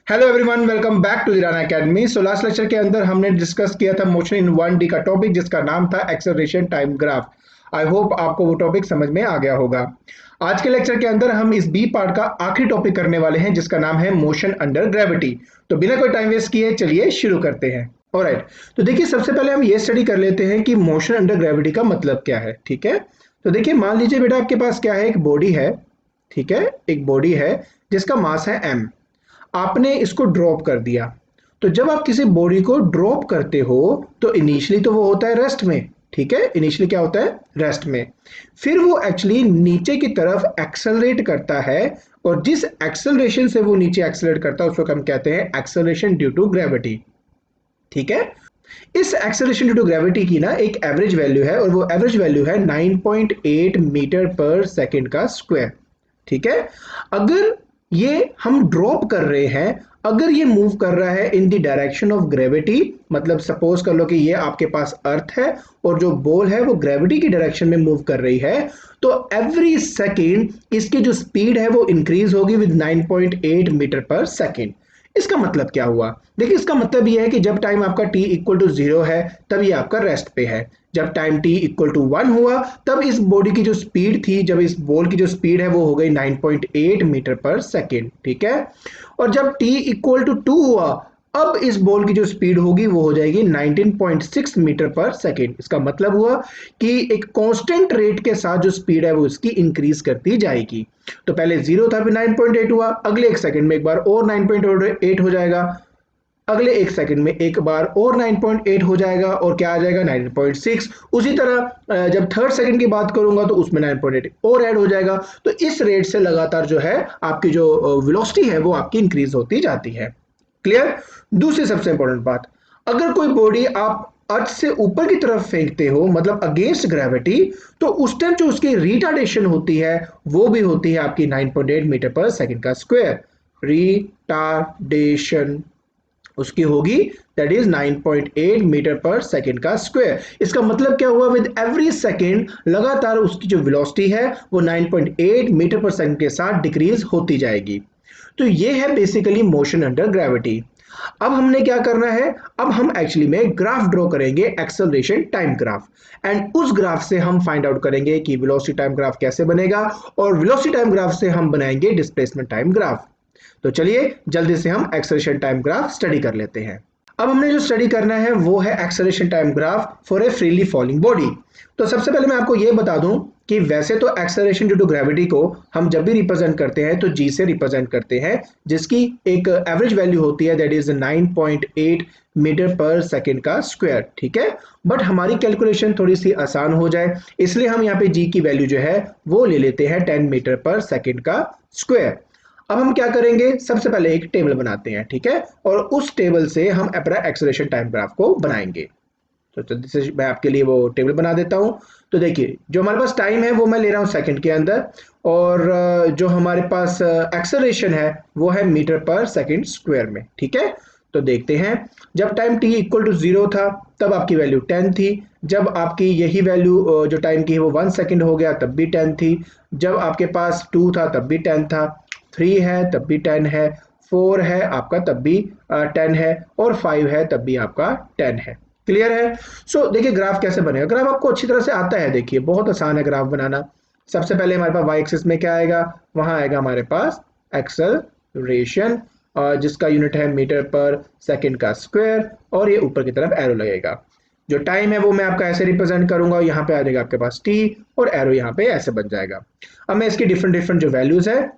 Hello everyone, welcome back to the Rana Academy. So last lecture के अंदर हमने discuss किया था मोशन इन 1D का टॉपिक, जिसका नाम था एक्सेलरेशन टाइम ग्राफ। आई होप आपको वो टॉपिक समझ में आ गया होगा। आज के लेक्चर के अंदर हम इस बी पार्ट का आखिरी टॉपिक करने वाले हैं, जिसका नाम है मोशन अंडर ग्रेविटी। तो बिना कोई टाइम वेस्ट किए चलिए शुरू करते हैं। ऑलराइट, तो देखिए सबसे पहले हम ये स्टडी कर लेते हैं कि मोशन अंडर ग्रेविटी का मतलब क्या है। ठीक है, तो देखिए मान लीजिए बेटा आपके पास क्या है, एक बॉडी है। ठीक है, एक बॉडी है जिसका मास है m। आपने इसको ड्रॉप कर दिया। तो जब आप किसी बॉडी को ड्रॉप करते हो तो इनिशियली तो वो होता है रेस्ट में। ठीक है, इनिशियली क्या होता है, रेस्ट में। फिर वो एक्चुअली नीचे की तरफ एक्सेलरेट करता है, और जिस एक्सेलरेशन से वो नीचे एक्सेलरेट करता है उसको हम कहते हैं एक्सेलरेशन ड्यू टू ग्रेविटी। ठीक है, इस एक्सेलरेशन ड्यू टू ग्रेविटी की ना एक एवरेज वैल्यू है, और वो एवरेज वैल्यू है 9.8 मीटर पर सेकेंड का स्क्वायर। ठीक है, अगर ये हम ड्रॉप कर रहे हैं, अगर ये मूव कर रहा है in the direction of gravity, मतलब सपोज कर लो कि ये आपके पास अर्थ है और जो बॉल है वो ग्रेविटी की डायरेक्शन में मूव कर रही है, तो एवरी सेकेंड इसकी जो स्पीड है वो इंक्रीज होगी विद 9.8 मीटर पर सेकेंड। इसका मतलब क्या हुआ, देखिए इसका मतलब ये है कि जब टाइम आपका t इक्वल टू 0 है तब ये आपका रेस्ट पे है। जब टाइम t इक्वल टू 1 हुआ तब इस बॉडी की जो स्पीड थी, जब इस बॉल की जो स्पीड है वो हो गई 9.8 मीटर पर सेकेंड। ठीक है, और जब t इक्वल टू 2 हुआ, अब इस बॉल की जो स्पीड होगी वो हो जाएगी 19.6 मीटर पर सेकेंड। इसका मतलब हुआ कि एक कांस्टेंट रेट के साथ जो स्पीड है वो इसकी इंक्रीज करती जाएगी। तो पहले 0 था, फिर 9.8 हुआ, अगले एक सेकंड में एक बार और 9.8 हो जाएगा, अगले एक सेकंड में एक बार और 9.8 हो जाएगा, और क्या आ जाएगा 9.6। उसी तरह जब थर्ड सेकंड की बात करूंगा तो उसमें 9.8 और ऐड हो जाएगा। तो इस रेट से लगातार जो है आपकी जो वेलोसिटी है वो आपकी इंक्रीज होती जाती है। क्लियर। दूसरी सबसे इंपॉर्टेंट बात, अगर कोई बॉडी आप अर्थ से ऊपर की तरफ फेंकते हो, मतलब अगेंस्ट ग्रेविटी, तो उस टाइम जो उसकी रिटार्डेशन होती है वो भी होती है आपकी 9.8 मीटर पर सेकंड का स्क्वायर। रिटार्डेशन उसकी होगी, that is 9.8 metre per second का स्क्वायर। इसका मतलब क्या हुआ, विद एवरी सेकेंड लगातार उसकी जो वेलोसिटी है वो 9.8 मीटर पर सेकेंड के साथ डिक्रीज होती जाएगी। तो ये है बेसिकली मोशन अंडर ग्रेविटी। अब हमने क्या करना है, अब हम एक्चुअली में ग्राफ ड्रॉ करेंगे, एक्सेलरेशन टाइम ग्राफ। एंड उस ग्राफ से हम फाइंड आउट करेंगे कि वेलोसिटी टाइम ग्राफ कैसे बनेगा, और वेलोसिटी टाइम ग्राफ से हम बनाएंगे डिस्प्लेसमेंट टाइम ग्राफ। तो चलिए जल्दी से हम एक्सेलरेशन टाइम ग्राफ स्टडी कर लेते हैं। अब हमने जो स्टडी करना है वो है acceleration time graph for a freely falling body. तो सबसे पहले मैं आपको ये बता दूं कि वैसे तो एक्सेलरेशन ड्यू टू ग्रेविटी को हम जब भी रिप्रेजेंट करते हैं तो जी से रिप्रेजेंट करते हैं, जिसकी एक एवरेज वैल्यू होती है, that is 9.8 metre per second का स्क्वायर। ठीक है, बट हमारी कैलकुलेशन थोड़ी सी आसान हो जाए इसलिए हम यहाँ पे जी की वैल्यू जो है वो ले लेते हैं 10 मीटर पर सेकेंड का स्क्वायर। अब हम क्या करेंगे, सबसे पहले एक टेबल बनाते हैं। ठीक है, और उस टेबल से हम अपना एक्सेलरेशन टाइम ग्राफ को बनाएंगे। तो जल्दी से मैं आपके लिए वो टेबल बना देता हूं। तो देखिए जो हमारे पास टाइम है वो मैं ले रहा हूं सेकंड के अंदर, और जो हमारे पास एक्सेलरेशन है वो है मीटर पर सेकंड स्क्वायर में। ठीक है, तो देखते हैं, जब टाइम t इक्वल टू 0 था तब आपकी वैल्यू 10 थी। जब आपकी यही वैल्यू जो टाइम की है वो 1 सेकंड हो गया तब भी 10 थी। जब आपके पास 2 था तब भी 10 था, 3 है तब भी 10 है, 4 है आपका तब भी 10 है, और 5 है तब भी आपका 10 है। क्लियर है। सो देखिए ग्राफ कैसे बनेगा, ग्राफ आपको अच्छी तरह से आता है, देखिए बहुत आसान है ग्राफ बनाना। सबसे पहले हमारे पास वाई एक्सिस में क्या आएगा, वहां आएगा हमारे पास एक्सेलरेशन, जिसका यूनिट है मीटर पर सेकंड का स्क्वायर, और ये ऊपर की तरफ एरो लगेगा। जो टाइम है वो मैं आपका ऐसे रिप्रेजेंट करूंगा, यहाँ पे आ जाएगा आपके पास टी, और एरो यहाँ पे ऐसे बन जाएगा। अब मैं इसकी डिफरेंट डिफरेंट जो वैल्यूज है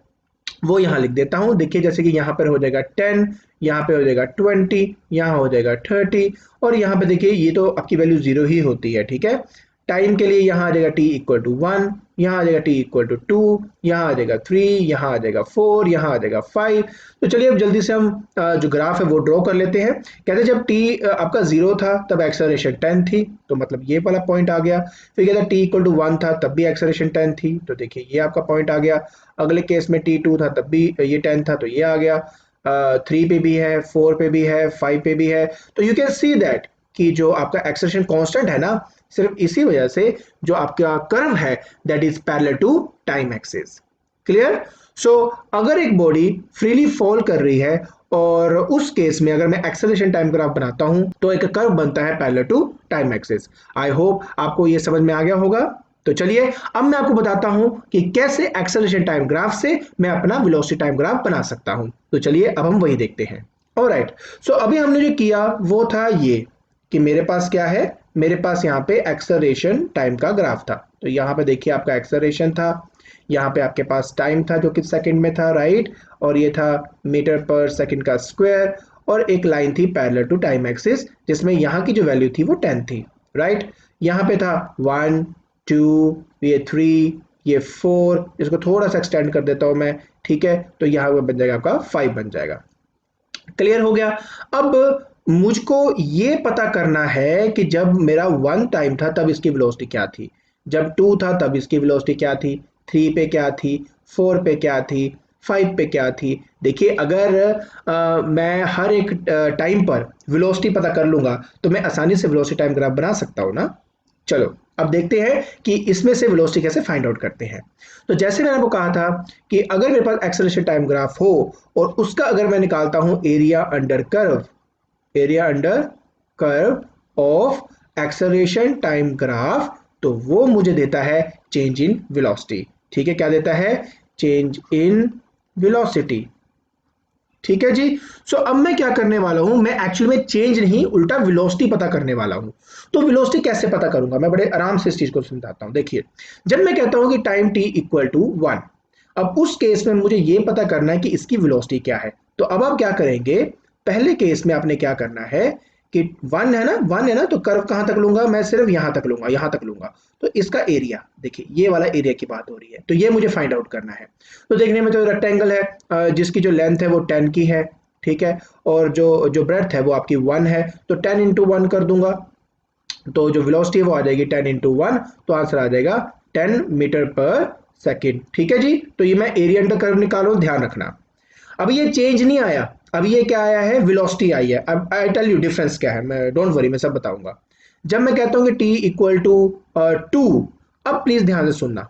वो यहाँ लिख देता हूँ। देखिए जैसे कि यहाँ पर हो जाएगा 10, यहाँ पे हो जाएगा 20, यहाँ हो जाएगा 30, और यहाँ पे देखिए ये तो आपकी वैल्यू 0 ही होती है। ठीक है, टाइम के लिए यहाँ आ जाएगा t इक्वल टू 1, यहाँ आ जाएगा t इक्वल टू 2, यहाँ आ जाएगा 3, यहाँ आ जाएगा 4, यहाँ आ जाएगा 5। तो चलिए अब जल्दी से हम जो ग्राफ है वो ड्रॉ कर लेते हैं। कहते हैं जब t आपका 0 था तब एक्सेलरेशन 10 थी, तो मतलब ये वाला पॉइंट आ गया। फिर कहता है t इक्वल टू 1 था तब भी एक्सेलरेशन 10 थी, तो देखिए ये आपका पॉइंट आ गया। अगले केस में t2 था तब भी ये 10 था, तो ये आ गया। 3 पे भी है, 4 पे भी है, 5 पे भी है। तो यू कैन सी दैट कि जो आपका एक्सेलरेशन कांस्टेंट है ना, सिर्फ इसी वजह से जो आपका कर्व है that is parallel to time axis. Clear. So अगर एक बॉडी फ्रीली फॉल कर रही है और उस केस में अगर मैं एक्सेलरेशन टाइम ग्राफ बनाता हूं तो एक कर्व बनता है parallel to time axis. I hope आपको ये समझ में आ गया होगा। तो चलिए अब मैं आपको बताता हूं कि कैसे एक्सेलरेशन टाइम ग्राफ से मैं अपना वेलोसिटी टाइम ग्राफ बना सकता हूं। तो चलिए अब हम वही देखते हैं। ऑलराइट, सो अभी हमने जो किया वो था ये कि मेरे पास क्या है, मेरे पास यहाँ पे एक्सेलरेशन टाइम का ग्राफ था। तो यहाँ पे देखिए आपका एक्सेलरेशन था, यहाँ पे आपके पास टाइम था जो कि सेकंड में था, राइट, और ये था मीटर पर सेकंड का स्क्वायर, और एक लाइन थी पैरेलल टू टाइम एक्सिस जिसमें यहाँ की जो वैल्यू थी वो 10 थी, राइट। यहाँ पे था 1 2, ये 3, ये 4, इसको थोड़ा सा एक्सटेंड कर देता हूँ मैं, ठीक है, तो यहाँ वो बन जाएगा आपका 5 बन जाएगा। क्लियर हो गया। अब मुझको ये पता करना है कि जब मेरा 1 टाइम था तब इसकी वेलोसिटी क्या थी, जब 2 था तब इसकी वेलोसिटी क्या थी, 3 पे क्या थी, 4 पे क्या थी, 5 पे क्या थी। देखिए अगर मैं हर एक टाइम पर वेलोसिटी पता कर लूंगा तो मैं आसानी से वेलोसिटी टाइम ग्राफ बना सकता हूँ ना। चलो अब देखते हैं कि इसमें से वेलोसिटी कैसे फाइंड आउट करते हैं। तो जैसे मैंने आपको कहा था कि अगर मेरे पास एक्सेलरेशन टाइम ग्राफ हो और उसका अगर मैं निकालता हूं area under curve, area under curve of acceleration time graph, तो वो मुझे देता है चेंज इन वेलोसिटी। ठीक है, क्या देता है, चेंज इन वेलोसिटी। ठीक है जी। सो अब मैं क्या करने वाला हूं, मैं एक्चुअली में चेंज नहीं उल्टा वेलोसिटी पता करने वाला हूं। तो वेलोसिटी कैसे पता करूंगा, मैं बड़े आराम से इस चीज को समझाता हूं। देखिए जब मैं कहता हूं कि टाइम टी इक्वल टू 1, अब उस केस में मुझे ये पता करना है कि इसकी वेलोसिटी क्या है। तो अब आप क्या करेंगे, पहले केस में आपने क्या करना है कि 1 है ना, 1 है ना, तो कर्व कहां तक लूंगा, मैं सिर्फ यहां तक लूंगा, यहां तक लूंगा। तो इसका एरिया देखिए, ये वाला एरिया की बात हो रही है, तो ये मुझे फाइंड आउट करना है। तो देखने में तो रेक्टेंगल है, जिसकी जो लेंथ है वो 10 की है, ठीक है, और जो जो ब्रेड्थ है वो आपकी 1 है, तो 10 इंटू 1 कर दूंगा, तो जो वेलोसिटी है वो आ जाएगी 10 इंटू 1, तो आंसर आ जाएगा 10 मीटर पर सेकेंड। ठीक है जी। तो ये मैं एरिया अंडर कर्व निकालू, ध्यान रखना। अब ये चेंज नहीं आया, अब ये क्या आया है, वेलोसिटी आई है। अब आई टेल यू डिफरेंस क्या है, मैं डोंट वरी, मैं सब बताऊंगा। जब मैं कहता हूं कि टी इक्वल टू 2, अब प्लीज ध्यान से सुनना,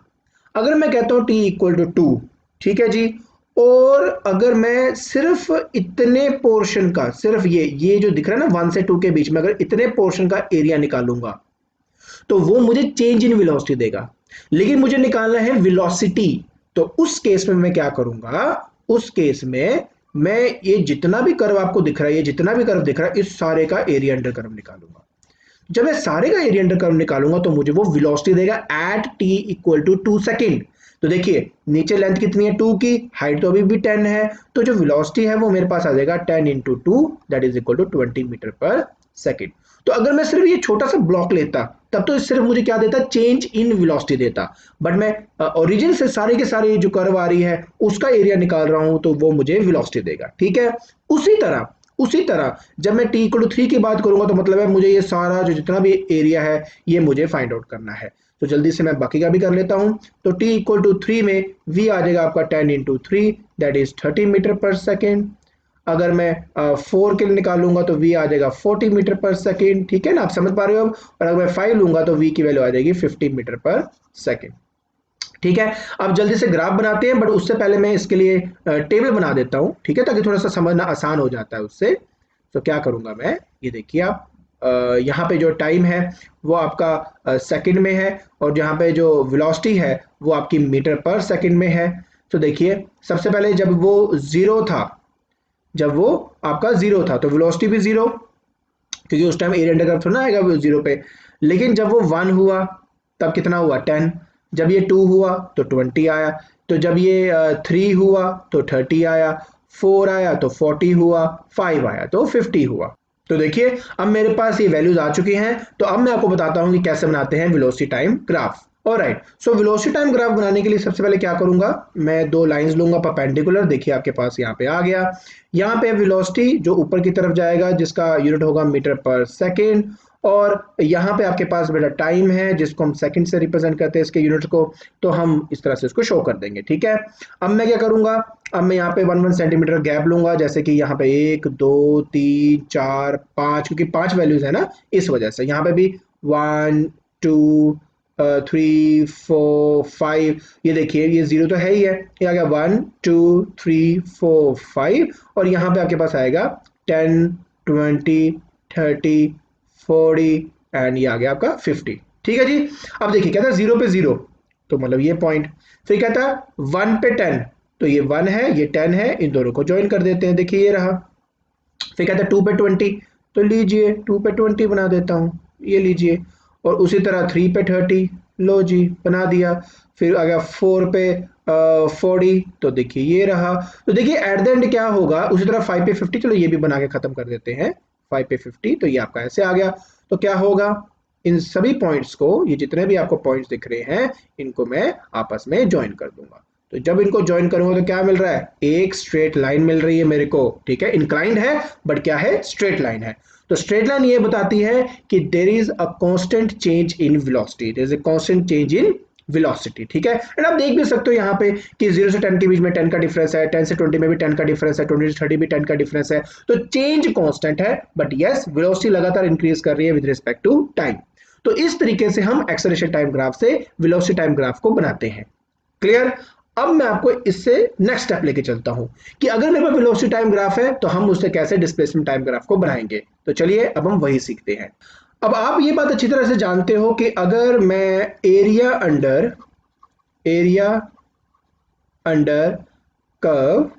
अगर मैं कहता हूं टी इक्वल टू 2, ठीक है जी, और अगर मैं सिर्फ इतने पोर्शन का, सिर्फ ये जो दिख रहा है ना 1 से 2 के बीच में, अगर इतने पोर्शन का एरिया निकालूंगा तो वो मुझे चेंज इन वेलोसिटी देगा। लेकिन मुझे निकालना है वेलोसिटी, तो उस केस में मैं क्या करूंगा, उस केस में मैं ये जितना भी कर्व आपको दिख रहा है, ये जितना भी कर्व दिख रहा है, इस सारे का एरिया अंडर कर्व निकालूंगा। जब मैं सारे का एरिया अंडर कर्व निकालूंगा तो मुझे वो वेलोसिटी देगा at T equal to 2 second. तो देखिए नीचे लेंथ कितनी है 2 की, हाइट तो अभी भी 10 है, तो जो वेलोसिटी है वो मेरे पास आ जाएगा 10 into 2, that is equal to 20 metre per second. तो अगर मैं सिर्फ ये छोटा सा ब्लॉक लेता तब तो सिर्फ मुझे क्या देता, चेंज इन वेलोसिटी देता, बट मैं ओरिजिन से सारे के सारे जो कर्व आ रही है उसका एरिया निकाल रहा हूं तो वो मुझे वेलोसिटी देगा। ठीक है, उसी तरह जब मैं टी इक्वल टू 3 की बात करूंगा तो मतलब है मुझे ये सारा जो जितना भी एरिया है ये मुझे फाइंड आउट करना है। तो जल्दी से मैं बाकी का भी कर लेता हूं। तो टी इक्वल टू 3 में v आ जाएगा आपका 10 into 3, that is 30 metre per second. अगर मैं 4 के लिए निकालूंगा तो v आ जाएगा 40 मीटर पर सेकेंड। ठीक है ना, आप समझ पा रहे हो अब। और अगर मैं 5 लूंगा तो v की वैल्यू आ जाएगी 50 मीटर पर सेकेंड। ठीक है, अब जल्दी से ग्राफ बनाते हैं, बट उससे पहले मैं इसके लिए टेबल बना देता हूं, ठीक है, ताकि थोड़ा सा समझना आसान हो जाता है उससे। तो क्या करूंगा मैं, ये देखिए आप, यहाँ पे जो टाइम है वो आपका सेकंड में है, और जहाँ पे जो वेलोसिटी है वो आपकी मीटर पर सेकंड में है। तो देखिए सबसे पहले जब वो जीरो था, जब वो आपका जीरो था तो वेलोसिटी भी जीरो, क्योंकि उस टाइम एरिया अंडर कर्व थोड़ा ना आएगा वो जीरो पे। लेकिन जब वो 1 हुआ तब कितना हुआ 10, जब ये 2 हुआ तो 20 आया, तो जब ये 3 हुआ तो 30 आया, 4 आया तो 40 हुआ, 5 आया तो 50 हुआ। तो देखिए अब मेरे पास ये वैल्यूज आ चुकी हैं। तो अब मैं आपको बताता हूं कि कैसे बनाते हैं velocity time graph. Alright, so velocity time graph बनाने के लिए सबसे पहले क्या करूंगा, मैं दो लाइंस लूंगा परपेंडिकुलर। देखिए आपके पास यहाँ पे आ गया, यहाँ पे वेलोसिटी जो ऊपर की तरफ जाएगा जिसका यूनिट होगा मीटर पर सेकेंड, और यहाँ पे आपके पास बेटा टाइम है जिसको हम सेकंड से रिप्रेजेंट करते हैं इसके यूनिट को, तो हम इस तरह से इसको शो कर देंगे। ठीक है, अब मैं क्या करूंगा, अब मैं यहाँ पे 1 सेंटीमीटर गैप लूंगा, जैसे कि यहाँ पे 1 2 3 4 5, क्योंकि 5 वैल्यूज है ना, इस वजह से यहाँ पे भी 1 2 3 4 5, ये देखिए ये 0 तो है ही है, ये आ गया 1 2 3 4 5, और यहाँ पे आपके पास आएगा 10 20 30 40 एंड ये आ गया आपका 50। ठीक है जी। अब देखिए कहता है 0 पे 0, तो मतलब ये पॉइंट, फिर कहता है 1 पे 10, तो ये 1 है ये 10 है, इन दोनों को ज्वाइन कर देते हैं, देखिए ये रहा। फिर कहता है 2 पे 20, तो लीजिए 2 पे 20 बना देता हूँ, ये लीजिए। और उसी तरह 3 पे 30, लो जी बना दिया। फिर आ गया 4 पे 40, तो देखिए ये रहा। तो देखिए एट द एंड क्या होगा, उसी तरह 5 पे 50, चलो ये भी बना के खत्म कर देते हैं। 5 पे 50, तो ये आपका ऐसे आ गया। तो क्या होगा, इन सभी पॉइंट्स को, ये जितने भी आपको पॉइंट्स दिख रहे हैं, इनको मैं आपस में ज्वाइन कर दूंगा। तो जब इनको ज्वाइन करूंगा तो क्या मिल रहा है, एक स्ट्रेट लाइन मिल रही है मेरे को। ठीक है, इंक्लाइंड है बट क्या है, स्ट्रेट लाइन है। तो स्ट्रेट लाइन ये बताती है कि there is a constant change in velocity, there is a constant change in velocity. ठीक है, एंड आप देख भी सकते हो यहाँ पे कि 0 से 10 के बीच में 10 का डिफरेंस है, 10 से 20 में भी 10 का डिफरेंस है, 20 से 30 भी 10 का डिफरेंस है। तो चेंज कांस्टेंट है, बट यस वेलोसिटी लगातार इंक्रीज कर रही है विद रिस्पेक्ट टू टाइम। तो इस तरीके से हम एक्सेलरेशन टाइम ग्राफ से वेलोसिटी टाइम ग्राफ को बनाते हैं। क्लियर। अब मैं आपको इससे नेक्स्ट स्टेप लेके चलता हूं कि अगर मेरे पास वेलोसिटी टाइम ग्राफ है तो हम उससे कैसे डिस्प्लेसमेंट टाइम ग्राफ को बनाएंगे। तो चलिए अब हम वही सीखते हैं। अब आप ये बात अच्छी तरह से जानते हो कि अगर मैं area under curve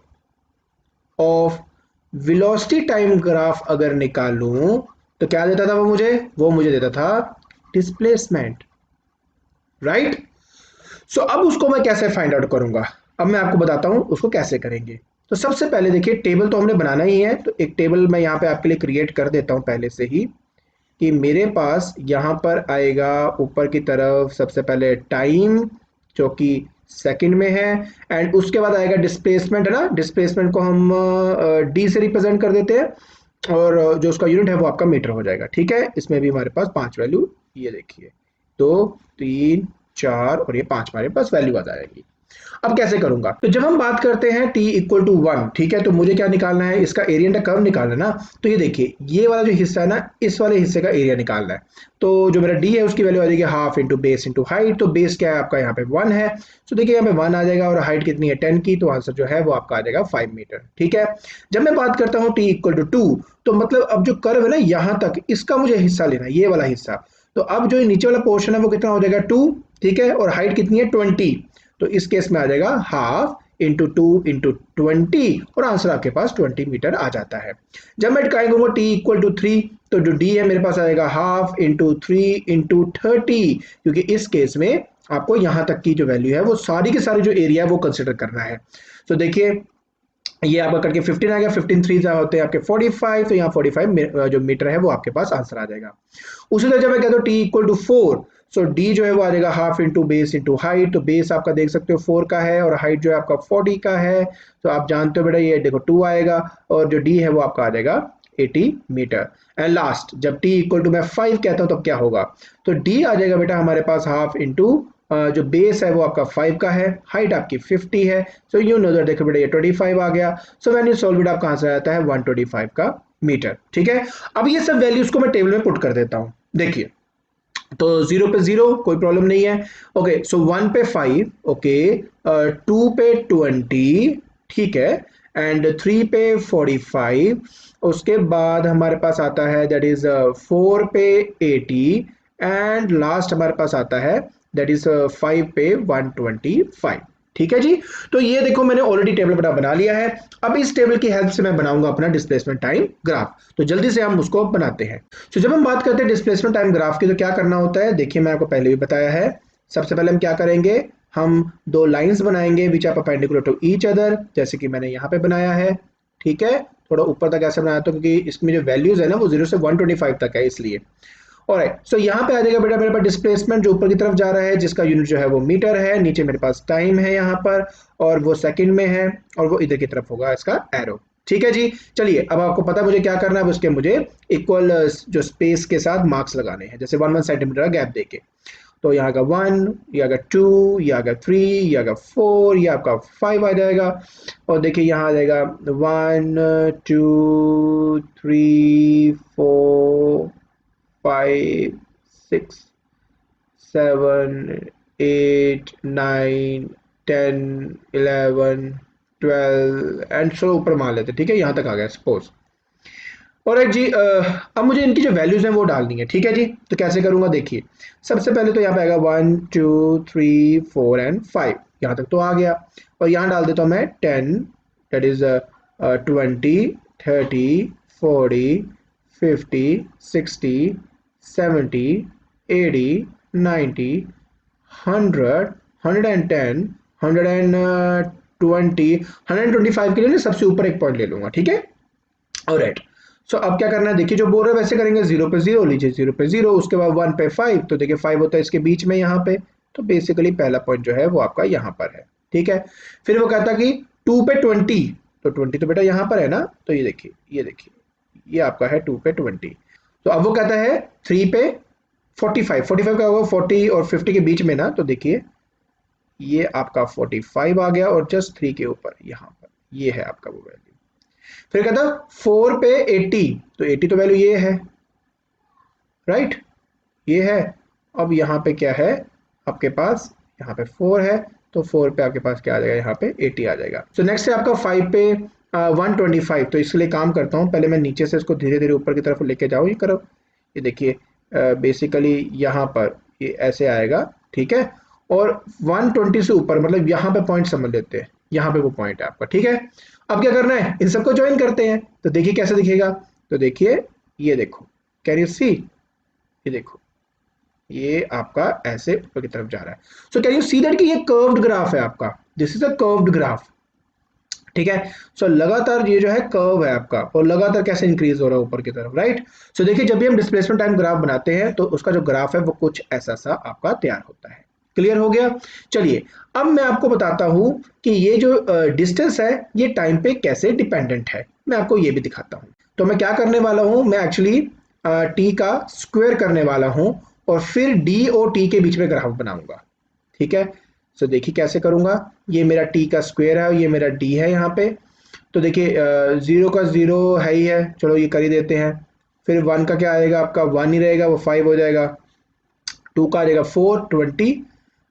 of velocity time graph अगर निकालूं तो क्या देता था वो मुझे देता था डिस्प्लेसमेंट, राइट। सो अब उसको मैं कैसे फाइंड आउट करूंगा, अब मैं आपको बताता हूं उसको कैसे करेंगे। तो सबसे पहले देखिए टेबल तो हमने बनाना ही है, तो एक टेबल मैं यहाँ पे आपके लिए क्रिएट कर देता हूँ पहले से ही, कि मेरे पास यहाँ पर आएगा ऊपर की तरफ सबसे पहले टाइम जो कि सेकंड में है, एंड उसके बाद आएगा डिस्प्लेसमेंट, है ना। डिस्प्लेसमेंट को हम डी से रिप्रेजेंट कर देते हैं, और जो उसका यूनिट है वो आपका मीटर हो जाएगा। ठीक है, इसमें भी हमारे पास 5 वैल्यू, ये देखिए 2 3 4 और ये 5 हमारे पास वैल्यू आ जाएगी। अब कैसे करूंगा, तो जब हम बात करते हैं t इक्वल टू 1, ठीक है, तो मुझे क्या निकालना है, इसका एरिया अंडर कर्व निकालना है ना। तो ये देखिए ये वाला जो हिस्सा है ना, इस वाले हिस्से का एरिया निकालना है। तो जो मेरा d है उसकी वैल्यू आ जाएगी half into base into height, तो बेस क्या है आपका यहाँ पे 1 है, तो देखिए यहाँ पे 1 आ जाएगा, और हाइट कितनी है 10 की, तो आंसर जो है वो आपका आ जाएगा 5 मीटर। ठीक है, जब मैं बात करता हूँ t इक्वल टू 2, तो मतलब अब जो कर्व है ना यहाँ तक, इसका मुझे हिस्सा लेना है, ये वाला हिस्सा। तो अब जो नीचे वाला पोर्शन है वो कितना हो जाएगा 2, ठीक है, और हाइट कितनी है 20, तो इस केस में आ जाएगा हाफ इंटू 2 इंटू 20, और आंसर आपके पास 20 मीटर आ जाता है। जब मैं ट्राई करूंगा टी इक्वल टू 3, तो जो डी है मेरे पास आएगा हाफ इंटू 3 इंटू 30, क्योंकि इस केस में आपको यहां तक की जो वैल्यू है वो सारी की सारी जो एरिया है वो कंसिडर करना है। तो देखिए ये आपका करके 15 आ गया, 15 3 होते हैं आपके 45, तो यहाँ 45 जो मीटर है वो आपके पास आंसर आ जाएगा। उसी तरह जब मैं कहता हूँ T equal to 4, so D जो है वो आ जाएगा half into base into height, तो बेस आपका देख सकते हो 4 का है और हाइट जो है आपका 40 का है, तो आप जानते हो बेटा ये देखो 2 आएगा, और जो डी है वो आपका आ जाएगा 80 मीटर। एंड लास्ट जब टी इक्वल टू मैं 5 कहता हूँ तब क्या होगा, तो डी आ जाएगा बेटा हमारे पास हाफ इंटू जो बेस है वो आपका 5 का है, हाइट आपकी 50 है, सो यू नो दैट देखो बेटा ये 25 आ गया। So when you solve it आपका आंसर आता है 125 का मीटर। ठीक है, अब ये सब वैल्यूज को मैं टेबल में पुट कर देता हूं। देखिए तो 0 पे 0 कोई प्रॉब्लम नहीं है, ओके, सो 1 पे 5, ओके, 2 पे 20, ठीक है, एंड 3 पे 45, उसके बाद हमारे पास आता है दैट इज 4 पे 80, एंड लास्ट हमारे पास आता है दैट इज 5 पे 125। ठीक है जी। तो ये देखो मैंने ऑलरेडी टेबल बना लिया है। अब इस टेबल की हेल्प से मैं बनाऊंगा अपना डिस्प्लेसमेंट टाइम ग्राफ, तो जल्दी से हम उसको बनाते हैं। तो जब हम बात करते हैं डिस्प्लेसमेंट टाइम ग्राफ की, तो क्या करना होता है, देखिए मैं आपको पहले भी बताया है। सबसे पहले हम क्या करेंगे, हम दो लाइंस बनाएंगे which are perpendicular to each other, जैसे कि मैंने यहाँ पे बनाया है। ठीक है, थोड़ा ऊपर तक ऐसे बनाया था क्योंकि इसमें जो वैल्यूज है ना वो 0 से 125 तक है, इसलिए। ऑलराइट, सो यहाँ पे आ जाएगा बेटा मेरे पास डिस्प्लेसमेंट जो ऊपर की तरफ जा रहा है, जिसका यूनिट जो है वो मीटर है, नीचे मेरे पास टाइम है यहाँ पर, और वो सेकंड में है, और वो इधर की तरफ होगा इसका एरो। ठीक है जी। चलिए अब आपको पता मुझे क्या करना है, उसके मुझे इक्वल जो स्पेस के साथ मार्क्स लगाने हैं, जैसे 1 1 सेंटीमीटर का गैप देके। तो यहाँ का 1, यहाँ का 2, यहाँ का 3, यहाँ का 4, ये आपका 5 आ जाएगा, और देखिए यहाँ आ जाएगा 1 2 3 4 5 6 7 8 9 10 11 12 एंड सो ऊपर मान लेते, ठीक है, यहाँ तक आ गया सपोज। और एक जी अब मुझे इनकी जो वैल्यूज हैं वो डालनी है, ठीक है जी। तो कैसे करूंगा देखिए, सबसे पहले तो यहाँ पे आएगा 1 2 3 4 एंड 5, यहाँ तक तो आ गया। और यहाँ डाल देता हूँ मैं 10, दैट इज 20 30 40 50 60 70 80 90 100 110 120 125 के लिए ना सबसे ऊपर एक पॉइंट ले लूंगा, ठीक है। ऑलराइट, सो अब क्या करना है देखिए, जो बोल रहे हैं वैसे करेंगे, 0 पे 0 लीजिए, 0 पे 0, उसके बाद 1 पे 5, तो देखिए 5 होता है इसके बीच में यहाँ पे, तो बेसिकली पहला पॉइंट जो है वो आपका यहाँ पर है, ठीक है। फिर वो कहता कि 2 पे 20, तो 20 तो बेटा यहाँ पर है ना, तो ये देखिए, ये देखिए, ये आपका है 2 पे 20। तो अब वो कहता है 3 पे 45, 45 का होगा 40 और 50 के बीच में ना, तो देखिए ये आपका 45 आ गया और जस्ट 3 के ऊपर यहाँ पर ये है आपका वो वैल्यू। फिर कहता 4 पे 80, तो 80 तो वैल्यू ये है, राइट, ये है। अब यहाँ पे क्या है आपके पास, यहाँ पे 4 है, तो 4 पे आपके पास क्या आ जाएगा, यहाँ पे 80 आ जाएगा। सो नेक्स्ट है आपका 5 पे 125, तो इसके लिए काम करता हूँ, पहले मैं नीचे से इसको धीरे धीरे ऊपर की तरफ लेके जाऊँ, ये करो, ये देखिए बेसिकली यहाँ पर ये ऐसे आएगा, ठीक है। और 120 से ऊपर मतलब यहाँ पे पॉइंट समझ लेते हैं, यहाँ पे वो पॉइंट है आपका, ठीक है। अब क्या करना है, इन सबको ज्वाइन करते हैं, तो देखिए कैसे दिखेगा, तो देखिए ये देखो, कैन यू सी, ये देखो ये आपका ऐसे ऊपर की तरफ जा रहा है। So can you see that कि ये कर्व्ड ग्राफ है आपका, this is a curved graph, ठीक है। सो लगातार ये जो है कर्व है आपका, और लगातार कैसे इंक्रीज हो रहा है ऊपर की तरफ, राइट। सो देखिए जब भी हम डिस्प्लेसमेंट टाइम ग्राफ बनाते हैं तो उसका जो ग्राफ है वो कुछ ऐसा सा आपका तैयार होता है। क्लियर हो गया। चलिए अब मैं आपको बताता हूं कि ये जो डिस्टेंस है ये टाइम पे कैसे डिपेंडेंट है, मैं आपको ये भी दिखाता हूं। तो मैं क्या करने वाला हूं, मैं एक्चुअली टी का स्क्वायर करने वाला हूं और फिर डी और टी के बीच में ग्राफ बनाऊंगा, ठीक है। सो देखिए कैसे करूंगा, ये मेरा टी का स्क्वायर है और ये मेरा डी है यहाँ पे। तो देखिए 0 का 0 है ही है, चलो ये कर ही देते हैं। फिर 1 का क्या आएगा आपका, 1 ही रहेगा, वो 5 हो जाएगा। 2 का आ जाएगा 4 20,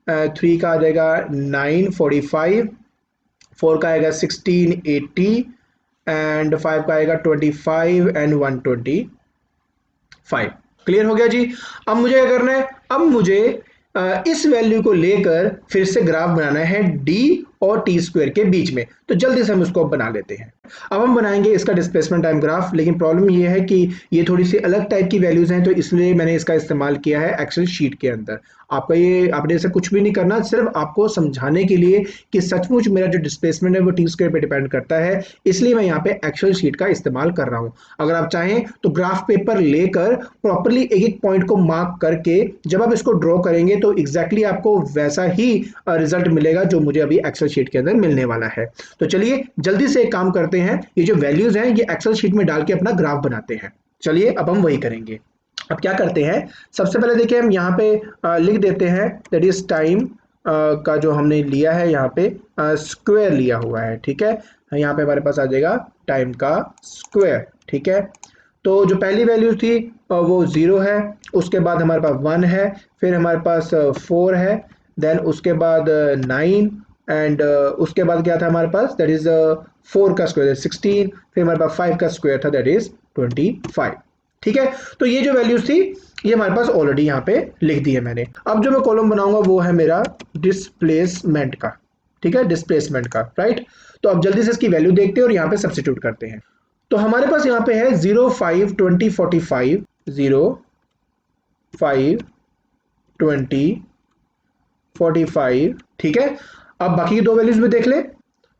3 का आ जाएगा 9 45, 4 का आएगा 16 80 एंड 5 का आएगा 25 एंड 125। क्लियर हो गया जी। अब मुझे क्या करना है, अब मुझे इस वैल्यू को लेकर फिर से ग्राफ बनाना है डी और टी स्क्वायर के बीच में, तो जल्दी से हम उसको बना लेते हैं। अब हम बनाएंगे इसका डिस्प्लेसमेंट टाइम ग्राफ, लेकिन प्रॉब्लम ये है कि ये थोड़ी सी अलग टाइप की वैल्यूज हैं, तो इसलिए मैंने इसका इस्तेमाल किया है एक्सेल शीट के अंदर। आपका ये, आपने इसे कुछ भी नहीं करना, सिर्फ आपको समझाने के लिए कि सचमुच मेरा जो डिस्प्लेसमेंट है वो टी स्क्वायर पे डिपेंड करता है, इसलिए मैं यहाँ पे एक्सेल शीट का इस्तेमाल कर रहा हूँ। अगर आप चाहें तो ग्राफ पेपर लेकर प्रॉपरली एक एक पॉइंट को मार्क करके जब आप इसको ड्रॉ करेंगे तो एग्जैक्टली आपको वैसा ही रिजल्ट मिलेगा जो मुझे अभी एक्सेल शीट के अंदर मिलने वाला है। तो चलिए जल्दी से एक काम करते हैं, ये जो वैल्यूज हैं ये एक्सेल शीट में डाल के अपना ग्राफ बनाते हैं। चलिए अब हम वही करेंगे। अब क्या करते हैं, सबसे पहले देखिए हम यहाँ पे लिख देते हैं दैट इज टाइम का जो हमने लिया है यहाँ पे स्क्वायर लिया हुआ है, ठीक है। यहाँ पे हमारे पास आ जाएगा टाइम का स्क्वायर, ठीक है। तो जो पहली वैल्यू थी वो 0 है, उसके बाद हमारे पास 1 है, फिर हमारे पास 4 है, देन उसके बाद 9 एंड उसके बाद क्या था हमारे पास, दैट इज 4 का स्क्वायर 16, फिर हमारे पास 5 का स्क्वायर था दैट इज 25, ठीक है। तो ये जो वैल्यूज थी ये हमारे पास ऑलरेडी यहाँ पे लिख दी है मैंने। अब जो मैं कॉलम बनाऊंगा वो है मेरा डिस्प्लेसमेंट का, ठीक है, डिस्प्लेसमेंट का, राइट। तो अब जल्दी से इसकी वैल्यू देखते हैं और यहाँ पे सब्स्टिट्यूट करते हैं। तो हमारे पास यहाँ पे है 0 5 20 45, 0 5 20 45, ठीक है। अब बाकी की दो वैल्यूज भी देख ले,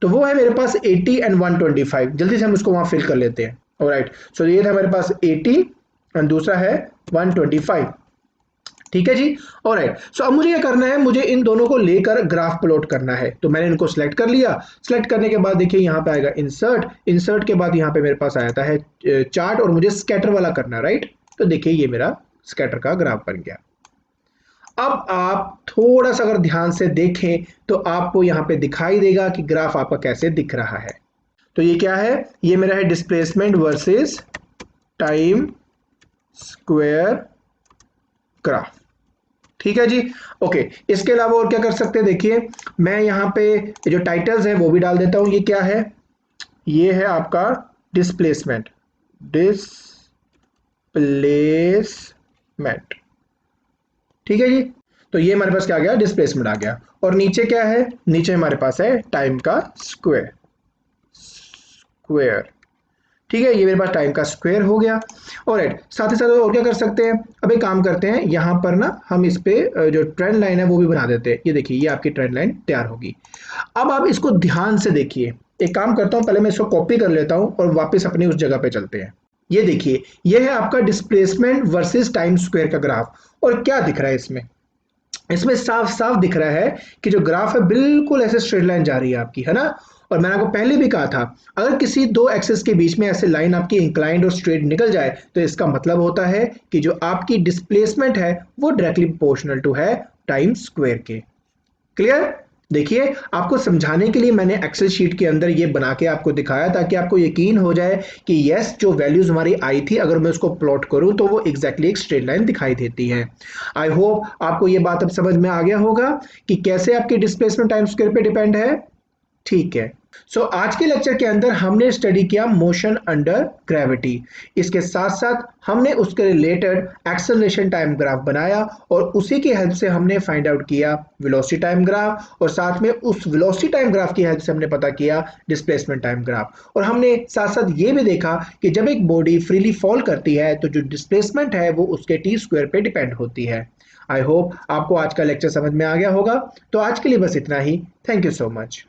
तो वो है मेरे पास 80 एंड 125, जल्दी से हम उसको वहां फिल कर लेते हैं। ऑलराइट, सो ये था मेरे पास 80 एंड दूसरा है 125, ठीक है जी। ऑलराइट, सो अब मुझे क्या करना है, मुझे इन दोनों को लेकर ग्राफ प्लॉट करना है। तो मैंने इनको सिलेक्ट कर लिया, सिलेक्ट करने के बाद देखिए यहाँ पे आएगा इंसर्ट, इंसर्ट के बाद यहाँ पे मेरे पास आता है चार्ट, और मुझे स्कैटर वाला करना है, राइट। तो देखिए ये मेरा स्कैटर का ग्राफ बन गया। अब आप थोड़ा सा अगर ध्यान से देखें तो आपको यहाँ पे दिखाई देगा कि ग्राफ आपका कैसे दिख रहा है। तो ये क्या है, ये मेरा है displacement versus time square graph, ठीक है जी। ओके, इसके अलावा और क्या कर सकते हैं, देखिए मैं यहाँ पे जो टाइटल्स है वो भी डाल देता हूँ। ये क्या है, ये है आपका डिस्प्लेसमेंट, डिस्प्लेसमेंट। ठीक है जी। तो ये हमारे पास क्या आ गया, डिस्प्लेसमेंट आ गया। और नीचे क्या है, नीचे हमारे पास है टाइम का स्क्वायर, स्क्वायर। ठीक है, ये मेरे पास टाइम का स्क्वायर हो गया। और साथ ही साथ और क्या कर सकते हैं, अब एक काम करते हैं, यहाँ पर ना हम इस पे जो ट्रेंड लाइन है वो भी बना देते हैं। ये देखिए, ये आपकी ट्रेंड लाइन तैयार होगी। अब आप इसको ध्यान से देखिए। एक काम करता हूँ, पहले मैं इसको कॉपी कर लेता हूँ और वापस अपनी उस जगह पे चलते हैं। ये देखिए, ये है आपका डिस्प्लेसमेंट वर्सेस टाइम स्क्वायर का ग्राफ। और क्या दिख रहा है इसमें, इसमें साफ साफ दिख रहा है कि जो ग्राफ है बिल्कुल ऐसे स्ट्रेट लाइन जा रही है आपकी, है ना। और मैंने आपको पहले भी कहा था, अगर किसी दो एक्सिस के बीच में ऐसे लाइन आपकी इंक्लाइंड और स्ट्रेट निकल जाए तो इसका मतलब होता है कि जो आपकी डिस्प्लेसमेंट है वो डायरेक्टली प्रोपोर्शनल टू है टाइम स्क्वायर के। क्लियर। देखिए, आपको समझाने के लिए मैंने एक्सेल शीट के अंदर ये बना के आपको दिखाया ताकि आपको यकीन हो जाए कि यस, जो वैल्यूज हमारी आई थी अगर मैं उसको प्लॉट करूं तो वो एग्जैक्टली एक स्ट्रेट लाइन दिखाई देती है। आई होप आपको ये बात अब समझ में आ गया होगा कि कैसे आपकी डिस्प्लेसमेंट टाइम स्क्वायर पे डिपेंड है। ठीक है। आज के लेक्चर के अंदर हमने स्टडी किया मोशन अंडर ग्रेविटी। इसके साथ साथ हमने उसके रिलेटेड एक्सेलरेशन टाइम ग्राफ बनाया और उसी की हेल्प से हमने फाइंड आउट किया वेलोसिटी टाइम ग्राफ, और साथ में उस वेलोसिटी टाइम ग्राफ की हेल्प से हमने पता किया डिस्प्लेसमेंट टाइम ग्राफ। और हमने साथ साथ ये भी देखा कि जब एक बॉडी फ्रीली फॉल करती है तो जो डिस्प्लेसमेंट है वो उसके टी स्क्वायर पे डिपेंड होती है। आई होप आपको आज का लेक्चर समझ में आ गया होगा। तो आज के लिए बस इतना ही। Thank you so much.